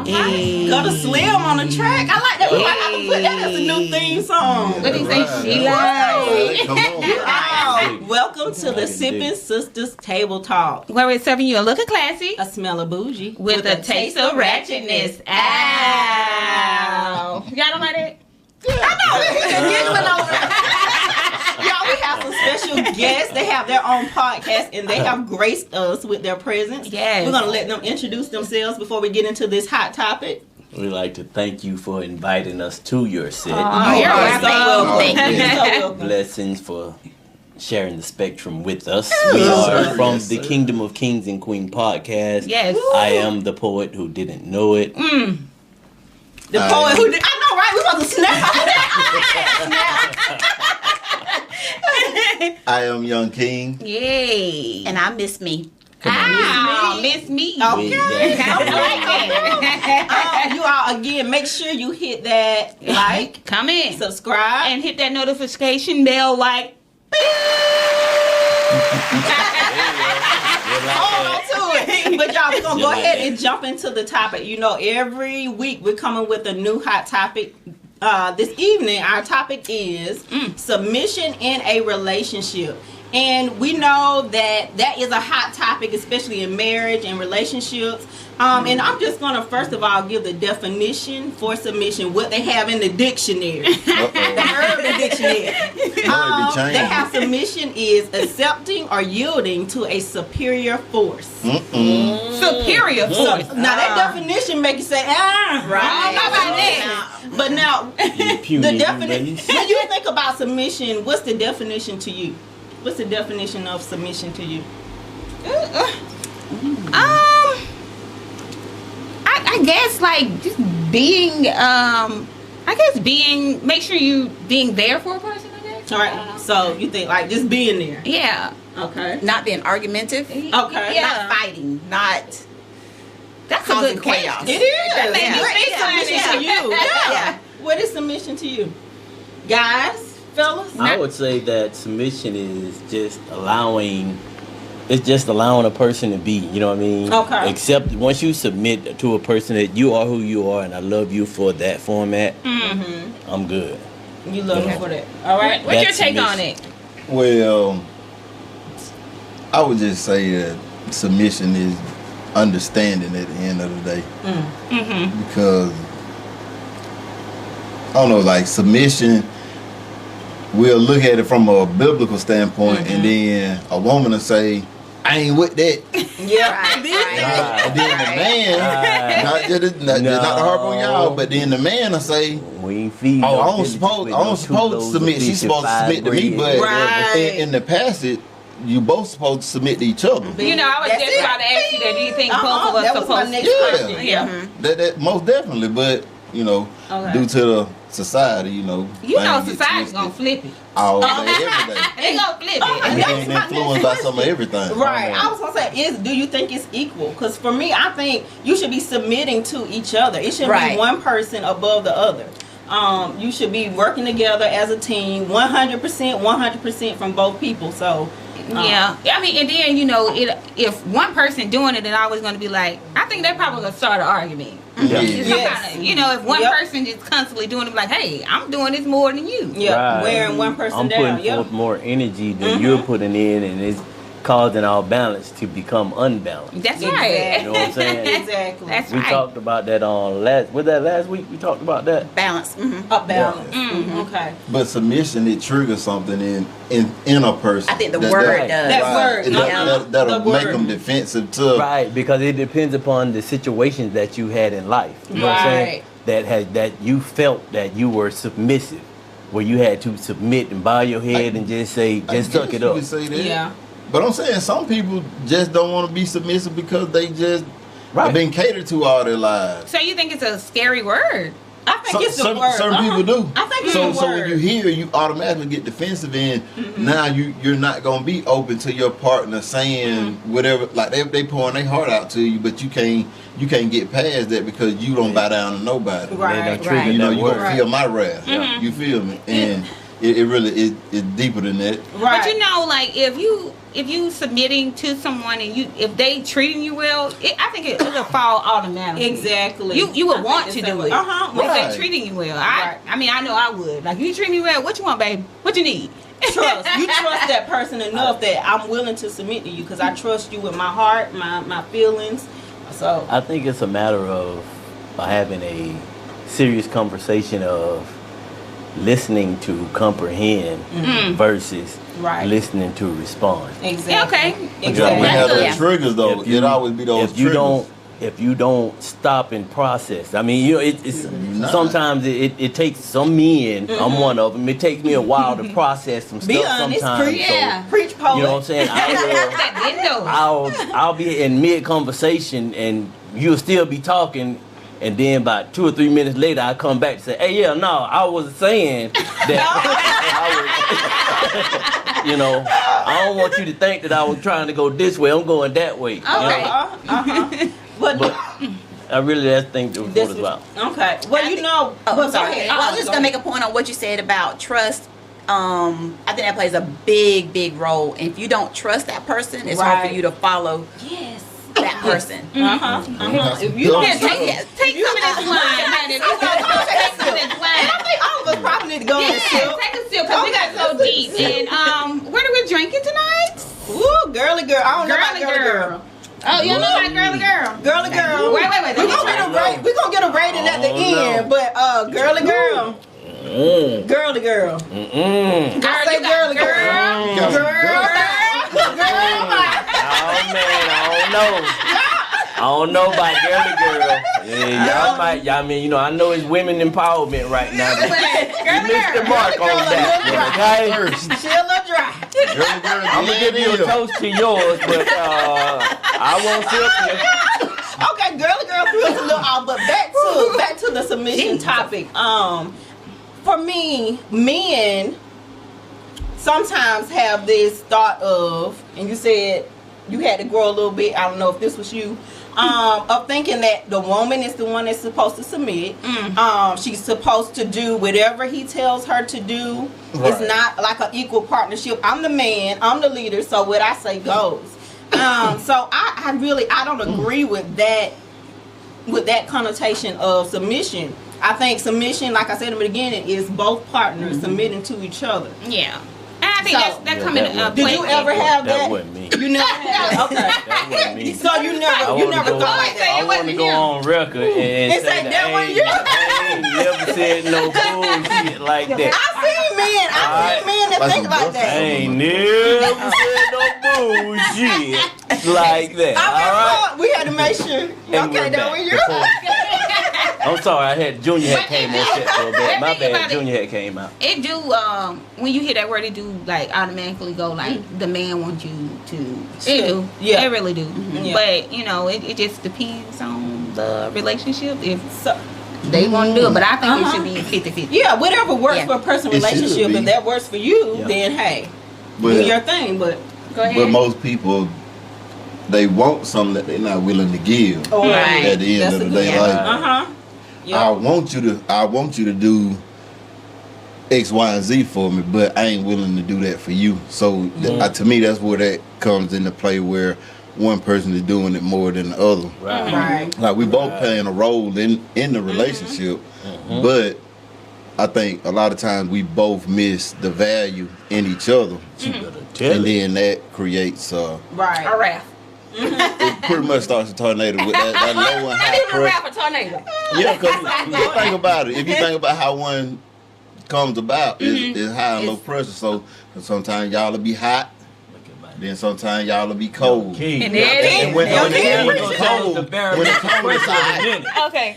Hey. Go to Slim on the track. I like that. We might have to put that as a new theme song. What do you say? She like. Welcome to the Sippin Sistas Table Talk, where we're serving you a look of classy, a smell of bougie, with a taste of ratchetness. Ow. Y'all don't like that? I know. Y'all, we have some special guests. They have their own podcast and they have graced us with their presence. Yes. We're going to let them introduce themselves before we get into this hot topic. We'd like to thank you for inviting us to your set. You're welcome. Thank you. So welcome. Blessings for sharing the spectrum with us. We are from the Kingdom of Kings and Queen podcast. Yes. I am the poet who didn't know it. The poet who did. I know, right? We're supposed to snap. I am Young King. Yay. And I miss me. Miss me. Okay. I You all, again, make sure you hit that like, comment, subscribe, and hit that notification bell like. Hold on to it. But y'all, we're going to go ahead and jump into the topic. You know, every week we're coming with a new hot topic. This evening, our topic is submission in a relationship. And we know that that is a hot topic, especially in marriage and relationships. And I'm just going to, first of all, give the definition for submission, what they have in the dictionary. The Urban Dictionary. They have submission is accepting or yielding to a superior force. Superior force. Now, that definition make you say, right. I don't know about that. But now, the definition, when you think about submission, what's the definition to you? What's the definition of submission to you? I guess like just being make sure you being there for a person, I guess. All right. So you think like just being there. Yeah. Okay. Not being argumentative. Okay. Yeah. Not fighting. Not That's a causing good chaos. It is. Yeah. What is submission to you? Yeah. What is submission to you? Guys, fellas? I would say that submission is just allowing a person to be, you know what I mean? Okay. Except once you submit to a person that you are who you are and I love you for that format, I'm good. You love me for that. All right. What's your That's take on submission. it? Well, I would just say that submission is understanding at the end of the day. Because, I don't know, like submission, we'll look at it from a biblical standpoint and then a woman will say, I ain't with that. Yeah. And then the man, not to harp on y'all, but then the man will say, We ain't feeding. oh, I don't supposed to submit. She's supposed to submit to me, but in the passage, you both supposed to submit to each other. You know, I was just about to ask you that. Do you think both of us That was my supposed next to? question. Yeah. That most definitely, but you know, due to the society, you know, Society's gonna flip it. all day, every day. They gonna flip it. We getting influenced by some of everything. Right. I was gonna say, do you think it's equal? Because for me, I think you should be submitting to each other. It shouldn't be one person above the other. You should be working together as a team, 100% from both people. So. Yeah, I mean, and then you know, if one person doing it, then always going to be like, I think they're probably going to start an argument. You know, if one person just constantly doing it, like, hey, I'm doing this more than you. Yeah, wearing one person down. I'm putting forth more energy than you're putting in, and it's causing our balance to become unbalanced. That's right. You know what I'm saying? Exactly. That's We right. talked about that on last week. We talked about that. Balance. Up balance. Okay. But submission, it triggers something in a person. I think the word does. That word. That'll The make word. them defensive to. Right, because it depends upon the situations that you had in life. You know what I'm saying? That you felt that you were submissive, where you had to submit and bow your head and just say, just suck it up. You could say that. Yeah. But I'm saying some people just don't want to be submissive because they just have been catered to all their lives. So you think it's a scary word? I think it's a word. Some people do. I think it's so a word. So when you hear, you automatically get defensive, and now you're not gonna be open to your partner saying whatever. Like they pouring their heart out to you, but you can't get past that because you don't bow down to nobody. Right. You know, you gonna feel my wrath. You feel me? And it really is deeper than that. Right. But you know, like if you submitting to someone and if they treating you well, I think it'll fall automatically. Exactly. You would want to do it. Right. If they treating you well. I mean, I know I would. Like, you treat me well. What you want, babe? What you need? Trust. You trust that person enough that I'm willing to submit to you because I trust you with my heart, my feelings. So I think it's a matter of having a serious conversation of listening to comprehend versus listening to respond. Exactly. Yeah, okay. Exactly. We have those triggers though. It always be those triggers. If you don't stop and process, I mean, you know, it's sometimes it takes some men. I'm one of them. It takes me a while to process some Be stuff. honest, Sometimes, preach poet. you know what I'm saying? I'll be in mid conversation and you'll still be talking. And then about 2 or 3 minutes later, I come back and say, "Hey, yeah, no, I was saying that." You know, I don't want you to think that I was trying to go this way. I'm going that way. Okay. But I really think that's what it's about. Okay. Well, you know. I'm sorry. Well, I was just gonna make a point on what you said about trust. I think that plays a big role. And if you don't trust that person, it's hard for you to follow. Yes. That person. If you don't take some of this wine, honey. Take some of this wine. I think all of us probably need to go and sip. Take a sip because we got so deep. And where are we drinking tonight? Woo, girly girl. I don't know about girly girl. Oh, you don't know about girly girl? Girly girl. Wait. We're gonna get a rating at the end, but girly girl. Girly girl. I say girly girl. Girl. Oh man, I don't know about girly girl. Yeah, y'all might. I mean, you know, I know it's women empowerment right now. You missed the mark on that. Okay, she a little dry. I'm gonna give you a toast to yours, but I won't sip you. Okay, girly girl threw us a little off, but back to the submission topic. For me, men sometimes have this thought of, and you said you had to grow a little bit. I don't know if this was you. Of thinking that the woman is the one that's supposed to submit. She's supposed to do whatever he tells her to do. Right. It's not like an equal partnership. I'm the man, I'm the leader, so what I say goes. So I don't agree with that connotation of submission. I think submission, like I said in the beginning, is both partners submitting to each other. Yeah. And I think that come into play. Did you ever have that? That wasn't me. You never had that? Okay. That wasn't me. So you never thought like that? I want to go on record and say that I ain't never said no bullshit like that. I seen men that think like that. I ain't never said no bullshit like that. All right. We had to make sure. Okay, that was you. I'm sorry, Junior had came on set for a bit. My bad, Junior had came out. It do, when you hear that word, it do, like, automatically go, like, the man wants you to. It do. Yeah. It really do. Yeah. But, you know, it just depends on the relationship. If they want to do it, but I think it should be 50-50. Yeah, whatever works for a person's relationship, if that works for you, then hey, do your thing. But go ahead. But most people, they want something that they're not willing to give at the end of the day. Like, I want you to do X, Y, and Z for me, but I ain't willing to do that for you. So to me, that's where that comes into play, where one person is doing it more than the other. Right. Like we both playing a role in the relationship, but I think a lot of times we both miss the value in each other, and then that creates a wrath. It pretty much starts a tornado with that low and high pressure. Wrap a tornado. Yeah, because you think about it. If you think about how one comes about, it's high and low pressure. So sometimes y'all will be hot, then sometimes y'all will be cold. And when it's cold, when it's cold, okay.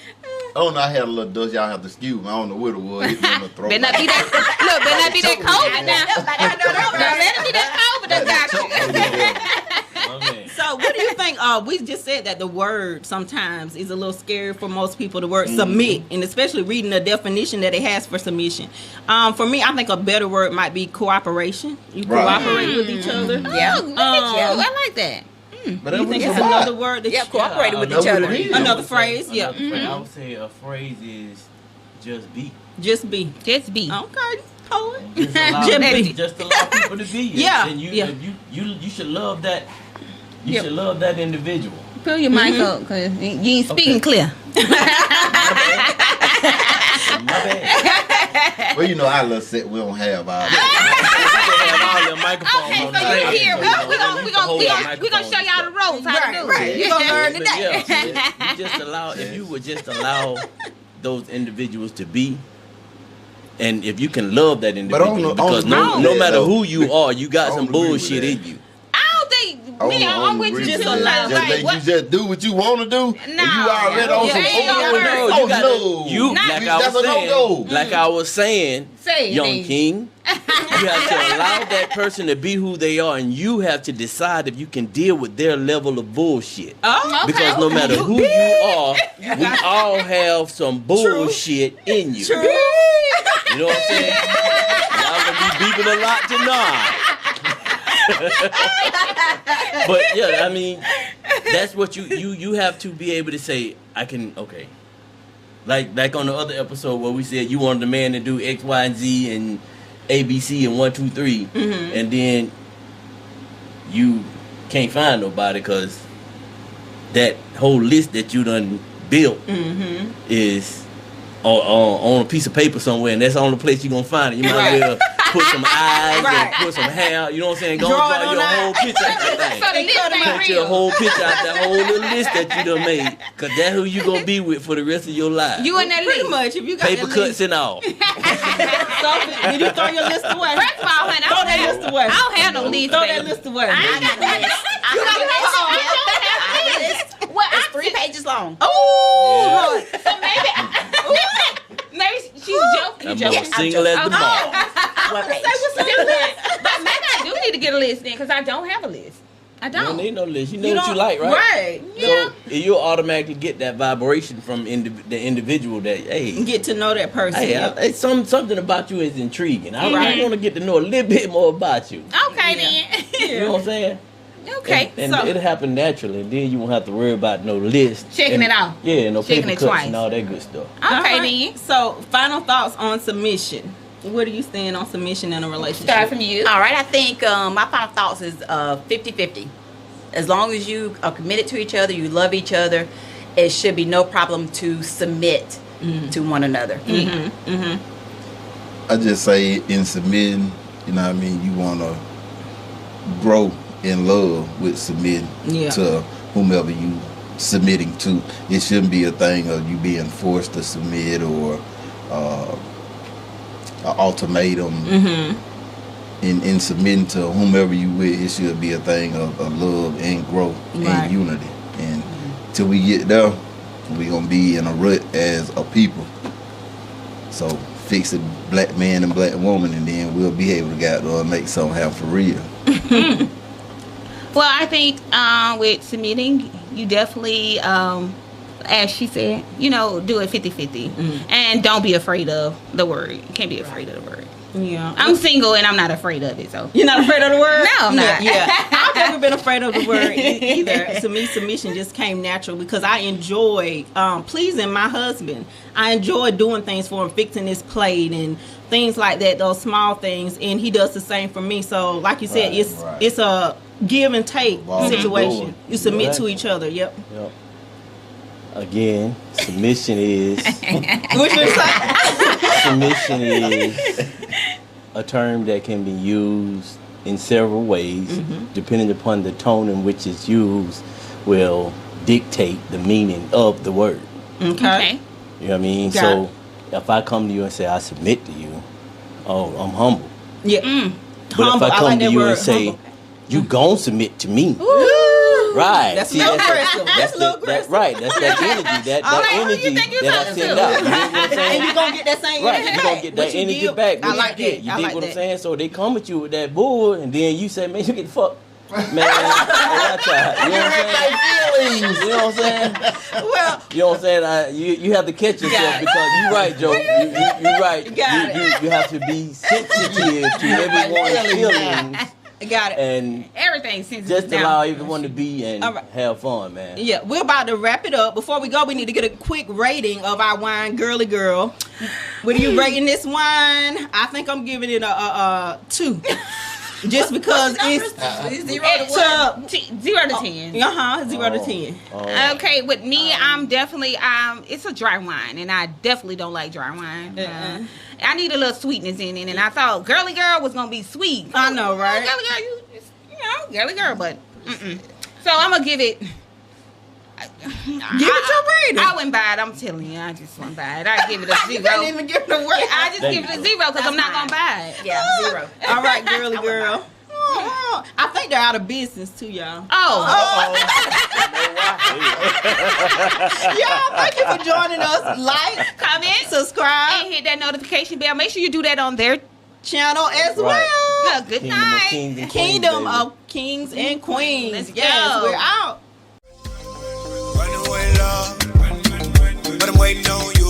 Oh no, I had a little dust. Y'all have to excuse me. I don't know what it was. Hit me in the throat. Better not be that COVID now. Better be that COVID that got you. So what do you think? We just said that the word sometimes is a little scary for most people, the word submit, and especially reading the definition that it has for submission. For me, I think a better word might be cooperation. You cooperate with each other. Yeah, I like that. But you think it's another word that cooperating with each other. Another phrase, I would say a phrase is just be. Just be. Just be. Okay. poet. Just allow people to be. Yeah. And you should love that. You should love that individual. Pull your mic up, because you ain't speaking clear. My bad. Well, you know, our little set we don't have our. We have all the microphones Okay, on so the you side. here. We're going to show y'all the ropes. How to do it. You're going to learn But today. yeah, you just allow, if you would just allow those individuals to be, and if you can love that individual, because no matter who you are, you got some bullshit in you. I'm with you. Just allow. You just do what you want to do. No. And you already on some. Like I was saying, young king, you have to allow that person to be who they are, and you have to decide if you can deal with their level of bullshit. Because no matter who you are, we all have some bullshit in you. True. You know what I'm saying? Y'all gonna be beeping a lot tonight. But yeah, I mean, that's what you have to be able to say. I can, okay. Like on the other episode where we said you wanted the man to do X, Y, and Z and ABC and 1, 2, 3, and then you can't find nobody because that whole list that you done built is on a piece of paper somewhere, and that's the only place you're gonna find it. You might as well put some eyes and put some hair. You know what I'm saying? Go draw your whole picture out that thing. Put your whole picture out that whole little list that you done made, cause that's who you gonna be with for the rest of your life. You in that Pretty list. much. If you got Paper cuts and all. So, did you throw your list away? First of all, honey, Throw that list away. I don't have no list. Throw that list away. I got the list. I got the list. Well, It's 3 pages long. Oh, so maybe she's joking. I'm more single as the ball. What page? But maybe I do need to get a list then, because I don't have a list. I You don't don't. need no list. You know what you like, right? Right. So you'll automatically get that vibration from the individual that, hey, Get to know that person. it's something about you is intriguing. I want to get to know a little bit more about you. Okay, then. You know what I'm saying? Okay. And so- it'll happen naturally. And then you won't have to worry about no list. Checking and, it out. Yeah, no Checking paper it cuts twice. and all that good stuff. Okay, then. So, final thoughts on submission. Where do you stand on submission in a relationship? Start from you. All right, I think my final thoughts is 50-50. As long as you are committed to each other, you love each other, it should be no problem to submit to one another. I just say in submitting, you know what I mean, you want to grow in love with submitting to whomever you submitting to. It shouldn't be a thing of you being forced to submit or an ultimatum. In submitting to whomever you with, it should be a thing of love and growth and unity. And till we get there, we're going to be in a rut as a people. So fix it, black man and black woman, and then we'll be able to make something happen for real. Well, I think with submitting, you definitely, as she said, do it 50-50. And don't be afraid of the word. You can't be afraid of the word. Yeah. I'm single and I'm not afraid of it, so. You're not afraid of the word? No, I'm not. Yeah. I've never been afraid of the word either. To me, submission just came natural because I enjoy pleasing my husband. I enjoy doing things for him, fixing his plate and things like that, those small things, and he does the same for me. So, like you said, it's a give and take situation. You submit to each other. Yep. Again, submission is What you say? submission is a term that can be used in several ways, depending upon the tone in which it's used, will dictate the meaning of the word. Okay. You know what I mean? So if I come to you and say I submit to you, I'm humble. Yeah. But Humble. if I I come like to that you word, and say humble. you gon' submit to me, right? That's a little aggressive. That's a little aggressive. Right. That's that energy. That energy that I send out. You know what I'm saying? And you're going to get that same Right, energy you're back. gonna get that What you energy give, back. I What like you get. that. You I dig like what I'm that. saying? So they come at you with that bull, and then you say, "Man, you get fucked, man." Watch out. You know what I'm saying? You know what I'm saying? Well, You know what I'm saying? You have to catch yourself because you're right, Joe. You're right. You have to be sensitive to everyone's feelings. I got it. And everything sensitive. Just allow everyone to be and have fun, man. Yeah, we're about to wrap it up. Before we go, we need to get a quick rating of our wine, Girly Girl. What are you rating this wine? I think I'm giving it a 2. Just because it's 0 to 10. 0 to 10. Okay, with me, I'm definitely it's a dry wine, and I definitely don't like dry wine. I need a little sweetness in it, and I thought Girly Girl was gonna be sweet. I know, right? Girly Girl, Girly Girl, but so I'm gonna give it. Give it your rating. I went by it. I'm telling you, I just went by it. I give it a 0. You didn't even give it a rating. I just give it a 0 because I'm not gonna buy it. Yeah, 0. All right, Girly Girl. I think they're out of business too, y'all. Oh. Y'all, thank you for joining us. Like, comment, subscribe, and hit that notification bell. Make sure you do that on their channel as well. Good night. Kingdom of Kings and Queens. Let's yes, go. We're out. Run away, love. But I'm waiting on you.